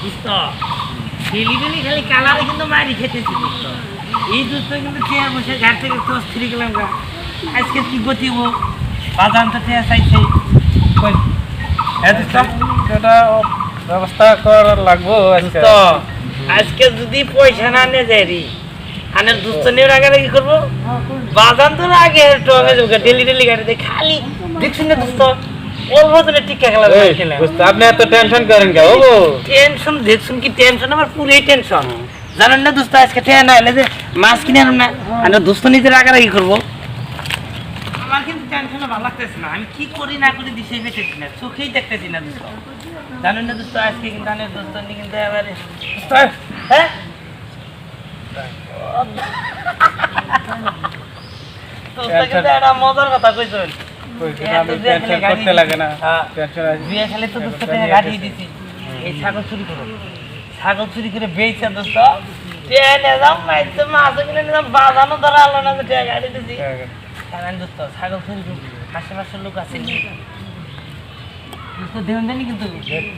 দোস্ত ডেলি খালি কালারে কিন্তু মারি খেতেছি দোস্ত। এই দোস্ত কিন্তু চেয়ার বসে ঘাট থেকে তোস ফিরে গেলাম গা। আজকে কি গতিব বাজান তো চেয়ার চাইছে কই দোস্ত এটা ব্যবস্থা করা লাগবো আজকে। তো আজকে যদি পয়সা না নে যাই আনের দোস্ত নিয়ে রাগারাগি করবো বাজান তো আগে টঙে যাবো ডেলি গাড়িতে খালি দেখছেন না দোস্ত অল্প দিনে টিকা খেলা খেলা আপনি এত টেনশন করেন কে বাবু? টেনশন দেখছেন কি টেনশন আমার পুরোই টেনশন জানেন না দোস্ত আজকে ঠেয়া না এলে যে মাছ কিনে আনুন না আমি দোস্ত নিজে রাগারাগি করবো আমার কিন্তু টেনশনে ভালো লাগতেছে না আমি কি করি না করি দিশে পেতেছি না চোখেই দেখতেছি না দোস্ত জানেন না দোস্ত আজকে কিন্তু আমি দোস্ত নিয়ে কিন্তু এবারে হ্যাঁ দোস্ত কিন্তু একটা মজার কথা কইছেন করতে লাগে না বিয়ে খেলে তো দোস্ত গাড়ি দিছি এই ছাগল চুরি করো ছাগল চুরি করে বেচছে দোস্ত ট্রেনে যাও মাইতে মাছ কিনে নিলাম বাজানো ধরা আলো না যে গাড়ি দিছি কারণ দোস্ত ছাগল চুরি করে আশেপাশের লোক আছে দোস্ত দেবেন জানি কিন্তু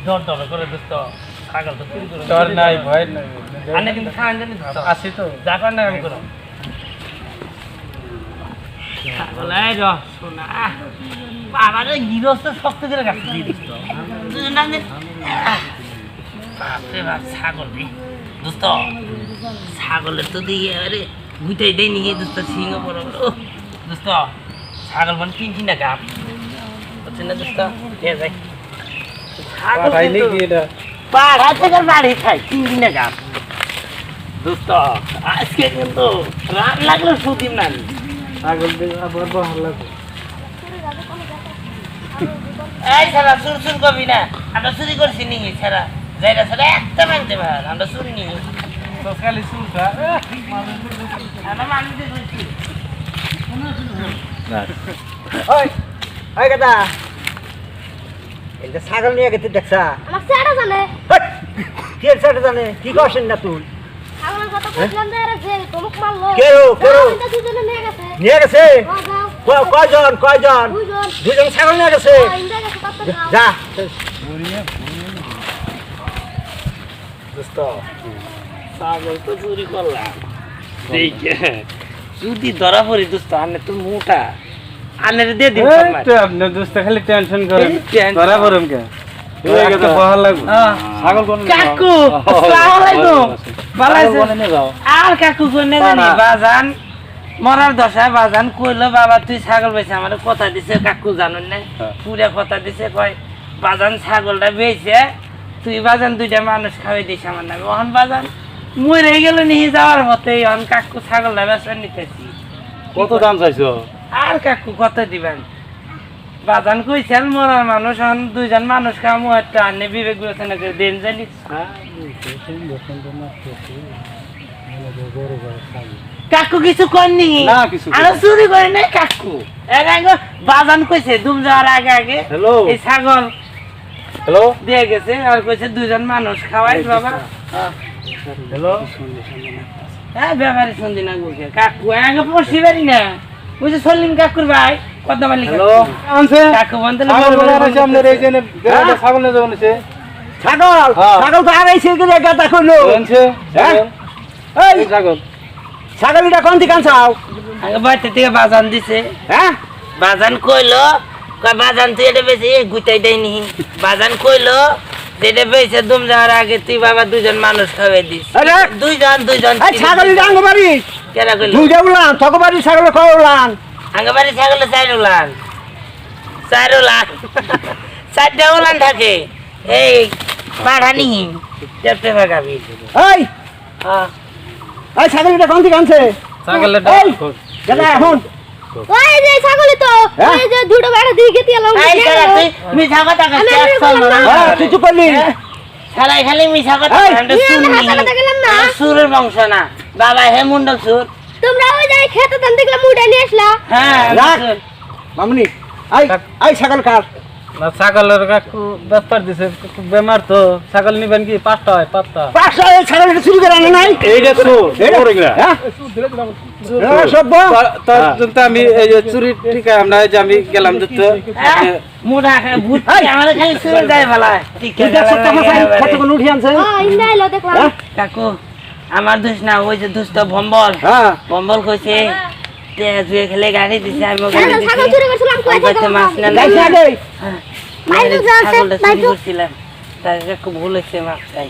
ডর করে দোস্ত ছাগল তো চুরি করে ডর নাই ভয় নাই আনে কিন্তু খান জানি দোস্ত আসি তো যা করেন না আমি করো ছাগল এই র শোনা বাবারে গিরস্ত শক্ত করে গাছ দিয়ে দোস্ত বাপরে বাপ ছাগল রে দোস্ত ছাগলের তো দিয়ে আরে গুটাই দেয় নিয়ে দোস্ত সিংহ বড় বড় দোস্ত ছাগল মানে তিন না গাপ বুঝছেন না দোস্ত কে যাই ছাগল পাড়া থেকে বাড়ি খাই তিন না গাপ দোস্ত আজকে কিন্তু রাত লাগলো সুদিন না ছাগল দিয়ে আবার ভালো লাগে। এই ছাড়া চুর করবি না আমরা চুরি করছি নি ছাড়া যাইরা ছাড়া একটা মানতে পার আমরা চুরি নি তো খালি চুলটা আমরা মানতে করছি ওই ওই কথা এটা ছাগল নিয়ে গেছে দেখছা আমার সেটা জানে কি সেটা জানে কি করছেন না তুই ছাগলের কথা বললাম যে এরা যে তোমক মারলো কেউ এটা দুজনে নিয়ে গেছে যাও কয়জন দুজন দুজন ছাগল নিয়ে গেছে ইন্দা গেছে তাতে যা দোস্ত ছাগল তো চুরি করলাম দেখে যদি ধরা পড়ি দোস্ত আনে তো মোটা আনের দিয়ে দিন আপনি দোস্ত খালি টেনশন করেন টেনশন। ধরা পড়েন কে ভালো লাগবে ছাগল কোন কাকু আসসালামু আলাইকুম ভালো আছেন নিয়ে যাও আর কাকু কোনে জানি বাজান মরার দশায় বাজান কইলো বাবা তুই ছাগল বেচে আমার কথা দিছে কাকু জানুন না পুরা কথা দিছে কয় বাজান ছাগলটা বেচে তুই বাজান দুইটা মানুষ খাওয়াই দিস আমার নামে ওহন বাজান মরে গেল নিয়ে যাওয়ার মতে অন কাকু ছাগলটা বেচা নিতেছি কত দাম চাইছো? আর কাকু কত দিবেন বাজান কইছেন মরার মানুষ অন দুইজন মানুষ খামু একটা আনে বিবেক বিবেচনা করে দেন জানি কাকু কিছু করনি না, কিছু আর চুরি করে নাই কাকু এর আগে বাজান কইছে দুম যাওয়ার আগে হ্যালো এই ছাগল হ্যালো দিয়ে গেছে আর কইছে দুজন মানুষ খাওয়াই বাবা হ্যালো হ্যাঁ ব্যাপারে শুনছি না গুকে কাকু আগে পড়ছি পারি না বুঝে সলিম কাকুর ভাই কত মালিক হ্যালো আনছে কাকু বন্ধু ছাগল বলে আছে আমাদের এই যে ছাগল নিয়ে যাবেন সে ছাগল ছাগল তো আড়াইছে গেলে গাদা করলো আনছে এই ছাগল ছাগল এটা কোন দিকে আনছাও আগে বাড়িতে থেকে বাজান দিছে হ্যাঁ বাজান কইলো কয় বাজান তুই এটা বেশি গুটাই দেয়নি বাজান কইলো যে এটা বেশি দুম যাওয়ার আগে তুই বাবা দুজন মানুষ খাওয়াই দিস আরে! দুজন এই ছাগল এটা আঙ্গবাড়ি কেনা কইলো দুইটা উলান থকবাড়ি ছাগল কয় উলান আঙ্গবাড়ি ছাগলে চার উলান চারটা উলান থাকে এই পাঠানি চেপটে ভাগাবি এই এই ছাগল এটা কোন দিকে আনছে ছাগলের এই গাদা এখন ওই যে ছাগলই তো হ্যাঁ? ওই যে দুটো বেড়া দিয়ে গেতি এলাম এই সারা তুই মিছা কথা আমি কইছিস এমনি বললাম না। তুই চুপ করলি সারা খালি মিছা কথা এই! আমরা নিয়ে শুনি আমি হাসা কথা গেলাম না। সুরের বংশ না বাবা হে মুন্ডল সুর তোমরা ওই যে খেতে দেন দেখলাম উঠে নিয়ে আসলা হ্যাঁ রাখ। মামনি এই এই ছাগল কার না ছাগলের কাকু ব্যাপার দিছে খুব বেমার তো ছাগল নিবেন কি 5টা হয় 5টা 500 এই ছাগলটা চুরি করে আনে নাই এইটা তো হ্যাঁ সব তার জন্য আমি এই যে চুরি ঠিক আমরা যে আমি গেলাম তো মোটা ভূত আমার খালি চুরি যায় ভালা ঠিক কতক্ষণ উঠে আনছে ইন্দা এলো দেখলাম হ্যাঁ? কাকু আমার দোষ না ওই যে দুষ্ট ভম্বল হ্যাঁ ভম্বল কইছে তে জুয়ে খেলে গাড়ি দিছে আমি গাড়ি ছাগল দিছি চুরি করছিলাম কই আমি তো মাছ না যাইছে আগে আমি যাচ্ছে, ছাগলটা চুরি বাইতো। করছিলাম তাই কাকু ভুল হয়েছে মাছ চাই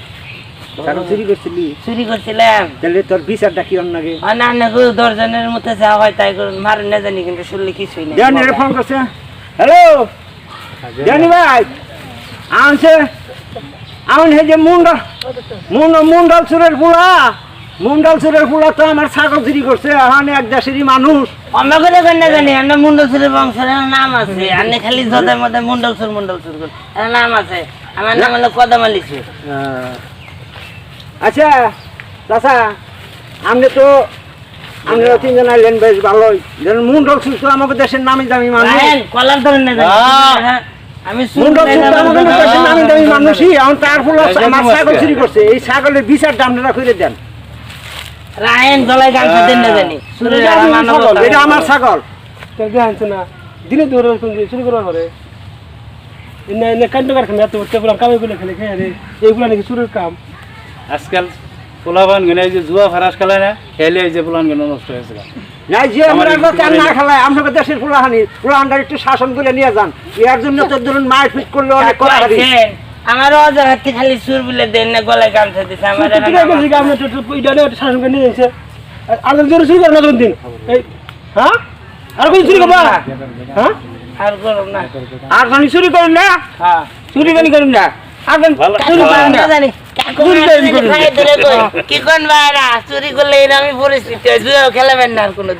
ছাগল চুরি করছিলি চুরি করছিলাম তাহলে তোর বিচারটা কি অন্য আগে আর না না গো দর্জনের মতো যা হয় তাই করুন মারেন না জানি কিন্তু শুনলে কিছুই নেই দেওয়ানিরে ফোন করছে হ্যালো দেওয়ানি ভাই আনছে আউন হে যে মুন্ডল সুরের পুলা তো আমার ছাগল চুরি করছে এখন এক দেশেরই মানুষ আমরা করে না জানি আমরা মুন্ডলসুরের বংশের নাম আছে আপনি খালি যদের মধ্যে মুন্ডলসুর করে নাম আছে আমার নাম হলো কদমালি সুর আচ্ছা চাচা আমরা তিনজন আইলেন বেশ ভালোই মুন্ডল সুর তো আমাদের দেশের নামি দামি মানুষ রায়ন, কলার ধরেন না জানি হ্যাঁ, আমি সুর মুন্ডল নাই সুর তো জানি। আমাদের দেশের নামি দামি মানুষই এখন তার ফলে আমার ছাগল চুরি করছে এই ছাগলের বিচারটা আপনারা করে দেন রায়ন গলায় গান দেন না জানি সুরের এটা আর আমার মানবতা ছাগল, এটা আমার ছাগল জানছ না দিনে দূরে চুরি করবার পারে এনে এনে কাণ্ড কারখানা এত টেবুলাম কামে বলে খেলে খেয়ে রে এইগুলা নাকি চুরির কাম আজকাল পোলাবান গনে যে জুয়া ফারাস খেলায় না খেলে এই যে পোলান গনে নষ্ট হয়েছে নাই যে আমরা চান না খেলায় আমাদের দেশের পুলাহানটা একটু শাসন করে নিয়ে যান এর জন্য তো ধরুন মারপিট করলে অনেক করা হবে আছেন, আমারও অজাহাতে খালি সুর বলে দেন না গলায় গামছা দিছে আমার আর নাম আছে। শাসন করে নিয়ে যাচ্ছে আর জোরে চুরি করে না দিন এই হ্যাঁ আর কোন চুরি করবা হ্যাঁ আর করুন না আর খানি চুরি করুন না হ্যাঁ চুরি কানি করুন না আর চুরি করেন না জানি চুরি কি কোন ভাইরা চুরি করলে এরকমই পরিস্থিতি হয়, জুয়াও খেলাবেন না আর কোনো